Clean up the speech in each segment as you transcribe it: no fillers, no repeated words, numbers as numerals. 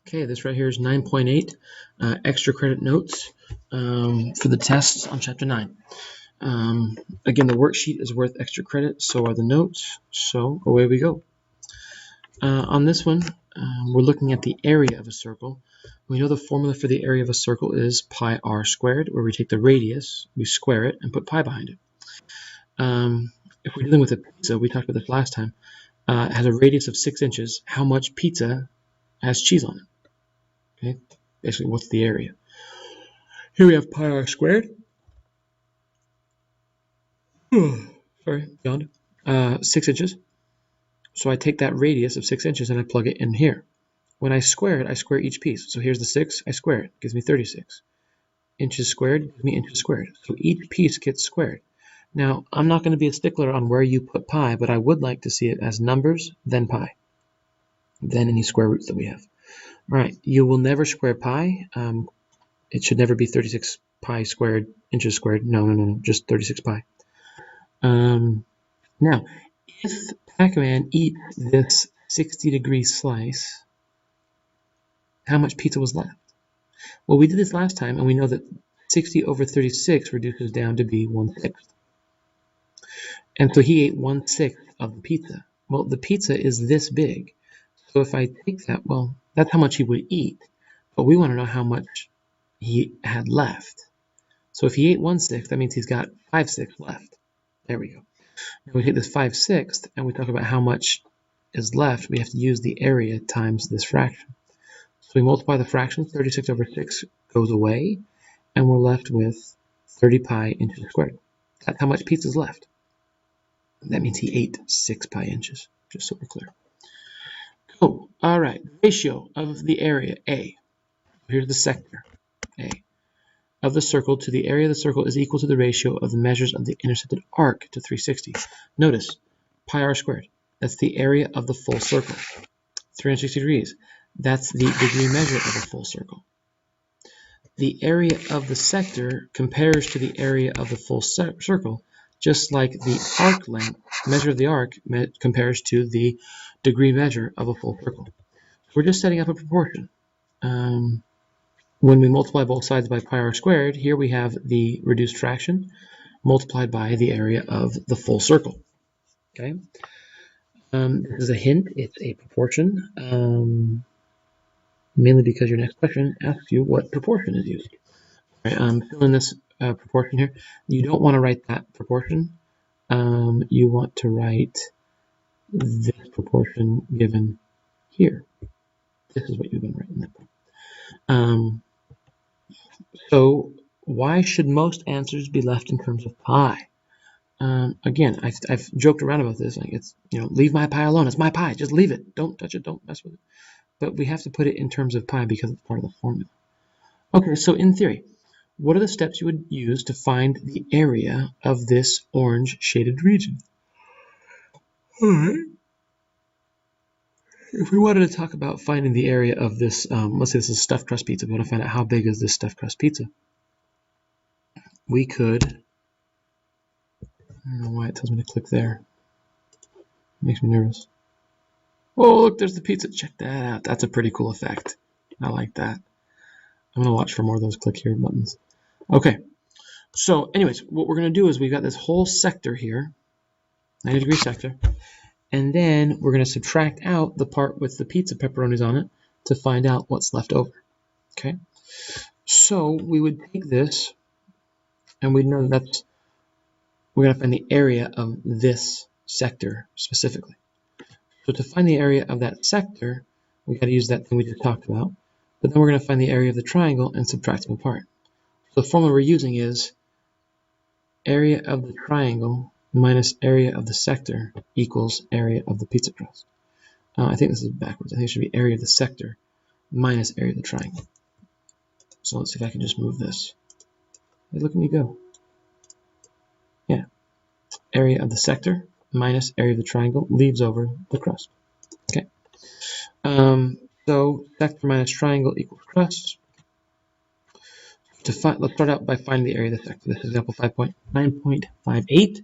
Okay, this right here is 9.8 extra credit notes for the tests on Chapter 9. Again, the worksheet is worth extra credit, so are the notes, so away we go. On this one, we're looking at the area of a circle. We know the formula for the area of a circle is pi r squared, where we take the radius, we square it, and put pi behind it. If we're dealing with a pizza, we talked about this last time, it has a radius of 6 inches. How much pizza has cheese on it? Okay, basically, what's the area? Here we have pi r squared. Sorry, yawned. 6 inches. So I take that radius of 6 inches and I plug it in here. When I square it, I square each piece. So here's the 6, I square it, gives me 36. Inches squared gives me inches squared. So each piece gets squared. Now, I'm not going to be a stickler on where you put pi, but I would like to see it as numbers, then pi, then any square roots that we have. All right, you will never square pi. It should never be 36 pi squared, inches squared. No, just 36 pi. Now, if Pac-Man eats this 60-degree slice, how much pizza was left? Well, we did this last time, and we know that 60 over 36 reduces down to be 1/6. And so he ate 1/6 of the pizza. Well, the pizza is this big. So if I take that, well, that's how much he would eat. But we want to know how much he had left. So if he ate 1/6, that means he's got 5/6 left. There we go. Now we take this 5/6 and we talk about how much is left. We have to use the area times this fraction. So we multiply the fractions. 36 over 6 goes away, and we're left with 30 pi inches squared. That's how much pizza is left. That means he ate 6 pi inches, just so we're clear. Cool. All right. Ratio of the area, A. Here's the sector, A, of the circle to the area of the circle is equal to the ratio of the measures of the intercepted arc to 360. Notice, pi r squared. That's the area of the full circle. 360 degrees. That's the degree measure of a full circle. The area of the sector compares to the area of the full circle, just like the arc length, measure of the arc, compares to the degree measure of a full circle. So we're just setting up a proportion. When we multiply both sides by pi r squared, here we have the reduced fraction multiplied by the area of the full circle. Okay. This is a hint. It's a proportion. Mainly because your next question asks you what proportion is used. All right, fill in this proportion here. You don't want to write that proportion. You want to write this proportion given here. This is what you're going to write in that point. So why should most answers be left in terms of pi? Again, I've joked around about this. Like it's, leave my pi alone. It's my pi. Just leave it. Don't touch it. Don't mess with it. But we have to put it in terms of pi because it's part of the formula. Okay, so in theory, what are the steps you would use to find the area of this orange shaded region? All right. If we wanted to talk about finding the area of this, let's say this is stuffed crust pizza. We want to find out how big is this stuffed crust pizza. We could, I don't know why it tells me to click there. It makes me nervous. Oh, look, there's the pizza. Check that out. That's a pretty cool effect. I like that. I'm going to watch for more of those click here buttons. Okay. So anyways, what we're going to do is we've got this whole sector here, 90-degree sector, and then we're going to subtract out the part with the pizza pepperonis on it to find out what's left over. Okay. So we would take this, and we know that we're going to find the area of this sector specifically. So to find the area of that sector, we got to use that thing we just talked about. But then we're going to find the area of the triangle and subtract them apart. So the formula we're using is area of the triangle minus area of the sector equals area of the pizza crust. I think this is backwards. I think it should be area of the sector minus area of the triangle. So let's see if I can just move this. Hey, look at me go. Yeah. Area of the sector minus area of the triangle leaves over the crust. Okay. So sector minus triangle equals crust. Let's start out by finding the area of the sector. This is example 5.9.58.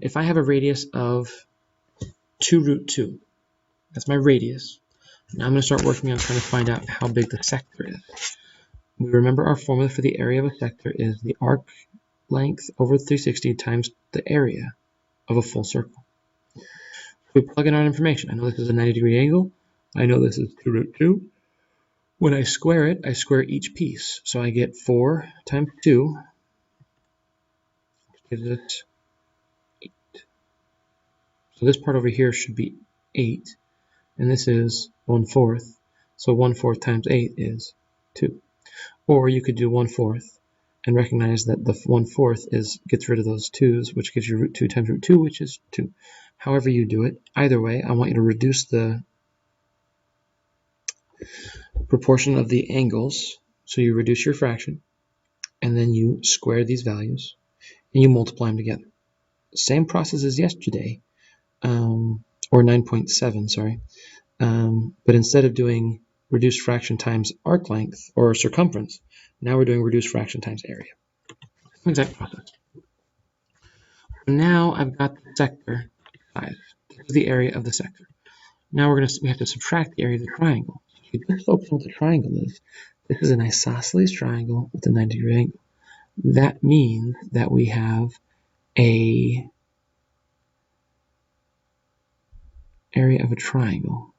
If I have a radius of 2 root 2, that's my radius. Now I'm going to start working on trying to find out how big the sector is. We remember our formula for the area of a sector is the arc length over 360 times the area of a full circle. We plug in our information. I know this is a 90-degree angle. I know this is 2 root 2. When I square it, I square each piece. So I get 4 times 2, which gives us 8. So this part over here should be 8. And this is 1/4. So 1/4 times 8 is 2. Or you could do 1/4 and recognize that the 1/4 gets rid of those 2's, which gives you root 2 times root 2, which is 2. However you do it, either way, I want you to reduce the proportion of the angles. So you reduce your fraction, and then you square these values, and you multiply them together. Same process as yesterday, or 9.7, sorry. But instead of doing reduced fraction times arc length or circumference, now we're doing reduced fraction times area. Same exact process. Now I've got the sector size. This is the area of the sector. Now we have to subtract the area of the triangle. So if you just focus on what the triangle is, this is an isosceles triangle with a 90-degree angle. That means that we have a area of a triangle.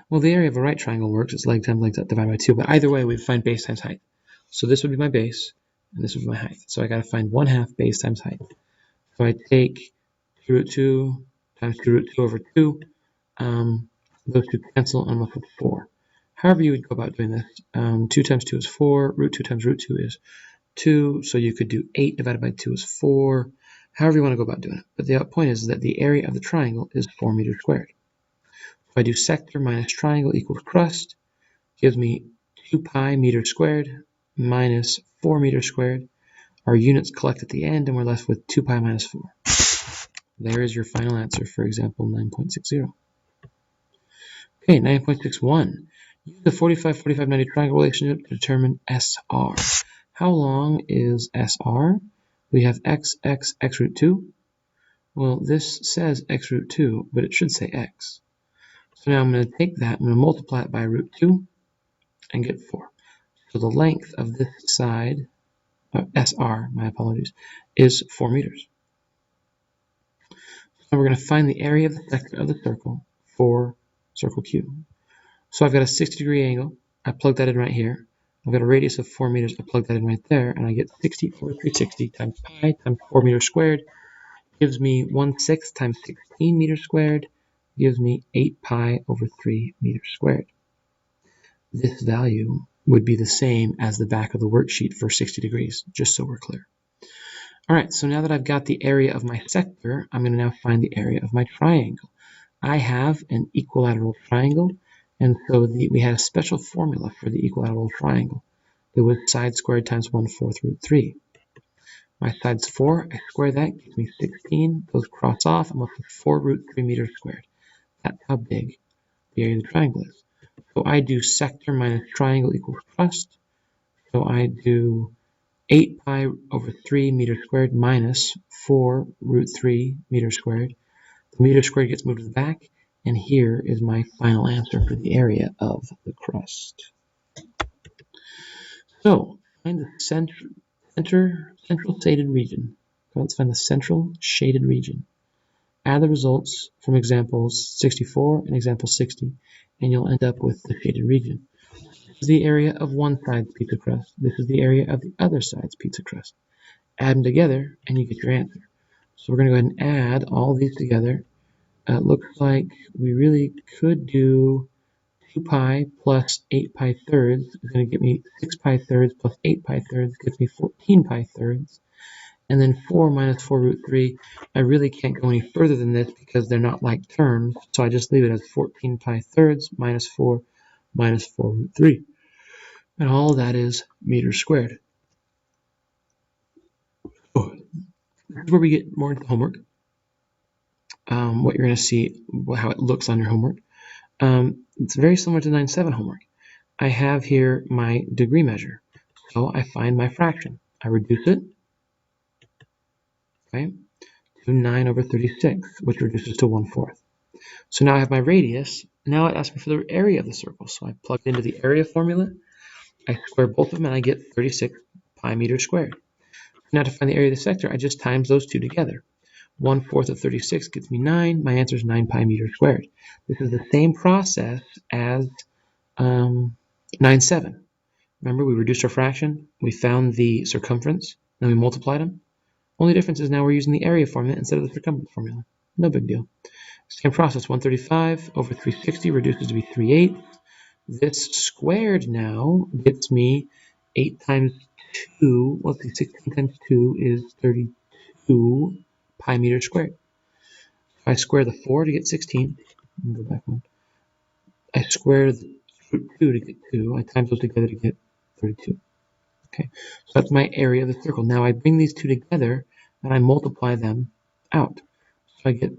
Well, the area of a right triangle works. It's leg times leg divided by 2. But either way, we find base times height. So this would be my base, and this would be my height. So I got to find 1/2 base times height. So I take 2 root 2 times 2 root 2 over 2. Those two cancel, and I'm left with 4. However you would go about doing this, 2 times 2 is 4. Root 2 times root 2 is 2. So you could do 8 divided by 2 is 4. However you want to go about doing it. But the point is that the area of the triangle is 4 meters squared. If I do sector minus triangle equals crust, gives me 2 pi meters squared minus 4 meters squared. Our units collect at the end, and we're left with 2 pi minus 4. There is your final answer for example 9.60. Okay, 9.61. Use the 45-45-90 triangle relationship to determine SR. How long is SR? We have x root 2. Well, this says x root 2, but it should say x. So now I'm going to take that, I'm going to multiply it by root 2 and get 4. So the length of this side, SR, my apologies, is 4 meters. So we're going to find the area of the sector of the circle for circle Q. So I've got a 60-degree angle. I plug that in right here. I've got a radius of 4 meters. I plug that in right there, and I get 60 over 360 times pi times 4 meters squared gives me 1/6 times 16 meters squared gives me 8 pi over 3 meters squared. This value would be the same as the back of the worksheet for 60 degrees, just so we're clear. All right, so now that I've got the area of my sector, I'm going to now find the area of my triangle. I have an equilateral triangle, and so we had a special formula for the equilateral triangle. It was side squared times 1/4 root 3. My side's 4, I square that, gives me 16. Those cross off, I'm left with 4 root 3 meters squared. That's how big the area of the triangle is. So I do sector minus triangle equals crust. So I do 8 pi over 3 meters squared minus 4 root 3 meters squared. The meter squared gets moved to the back, and here is my final answer for the area of the crust. So find the central shaded region. So let's find the central shaded region. Add the results from examples 64 and example 60, and you'll end up with the shaded region. This is the area of one side's pizza crust. This is the area of the other side's pizza crust. Add them together, and you get your answer. So we're going to go ahead and add all these together. It looks like we really could do 2 pi plus 8 pi thirds is going to get me 6 pi thirds plus 8 pi thirds gives me 14 pi thirds. And then 4 minus 4 root 3, I really can't go any further than this because they're not like terms. So I just leave it as 14 pi thirds minus 4 root 3. And all of that is meters squared. Oh, this is where we get more into homework. What you're going to see, how it looks on your homework. It's very similar to 9.7 homework. I have here my degree measure. So I find my fraction. I reduce it, okay, to 9 over 36, which reduces to 1/4. So now I have my radius, Now it asks me for the area of the circle. So I plugged into the area formula. I square both of them and I get 36 pi meters squared. Now to find the area of the sector, I just times those two together. 1/4 of 36 gets me 9. My answer is 9 pi meters squared. This is the same process as 9/7. Remember, we reduced our fraction, we found the circumference, then we multiplied them. Only difference is now we're using the area formula instead of the circumference formula. No big deal. Same process, 135 over 360 reduces to be 3/8. This squared now gets me 8 times 2, let's see, 16 times 2 is 32 pi meters squared. If I square the 4 to get 16, go back one. I square the 2 to get 2. I times those together to get 32. Okay, so that's my area of the circle. Now I bring these two together and I multiply them out. So I get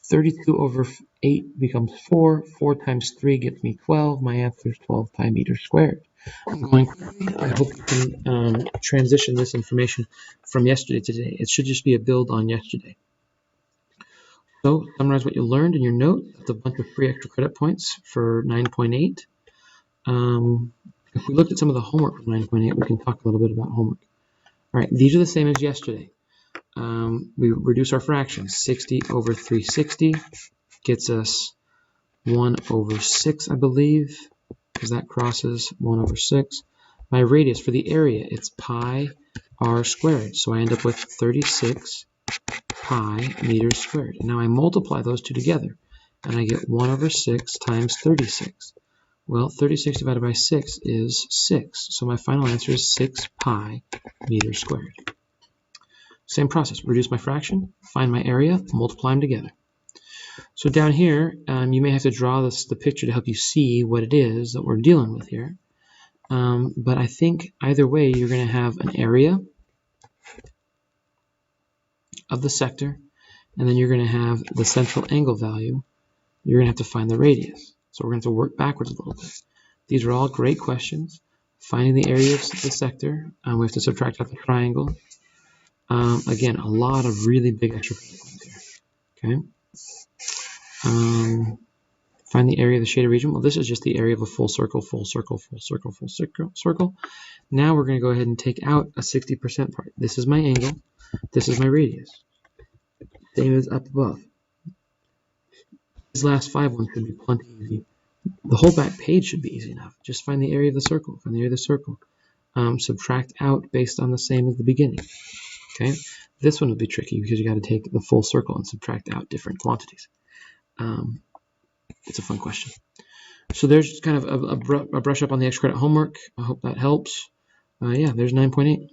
32 over 8 becomes 4. 4 times 3 gets me 12. My answer is 12 pi meters squared. I'm going quickly. I hope you can transition this information from yesterday to today. It should just be a build on yesterday. So summarize what you learned in your note. That's a bunch of free extra credit points for 9.8. If we looked at some of the homework for 9.8, we can talk a little bit about homework. All right, these are the same as yesterday. We reduce our fractions. 60 over 360 gets us 1 over 6, I believe, because that crosses 1 over 6. My radius for the area, it's pi r squared. So I end up with 36 pi meters squared. And now I multiply those two together, and I get 1 over 6 times 36. Well, 36 divided by 6 is 6. So my final answer is 6 pi meters squared. Same process. Reduce my fraction, find my area, multiply them together. So down here, you may have to draw the picture to help you see what it is that we're dealing with here. But I think either way, you're going to have an area of the sector, and then you're going to have the central angle value. You're going to have to find the radius. So we're going to have to work backwards a little bit. These are all great questions. Finding the area of the sector, we have to subtract out the triangle. Again, a lot of really big extra points here. Okay. Find the area of the shaded region. Well, this is just the area of a full circle, full circle, full circle, full circle. Now we're going to go ahead and take out a 60% part. This is my angle. This is my radius. Same as up above. These last 5 ones should be plenty easy. The whole back page should be easy enough. Just find the area of the circle. Find the area of the circle. Subtract out based on the same as the beginning. Okay. This one would be tricky because you got to take the full circle and subtract out different quantities. It's a fun question. So there's kind of a brush up on the extra credit homework. I hope that helps. Yeah, there's 9.8.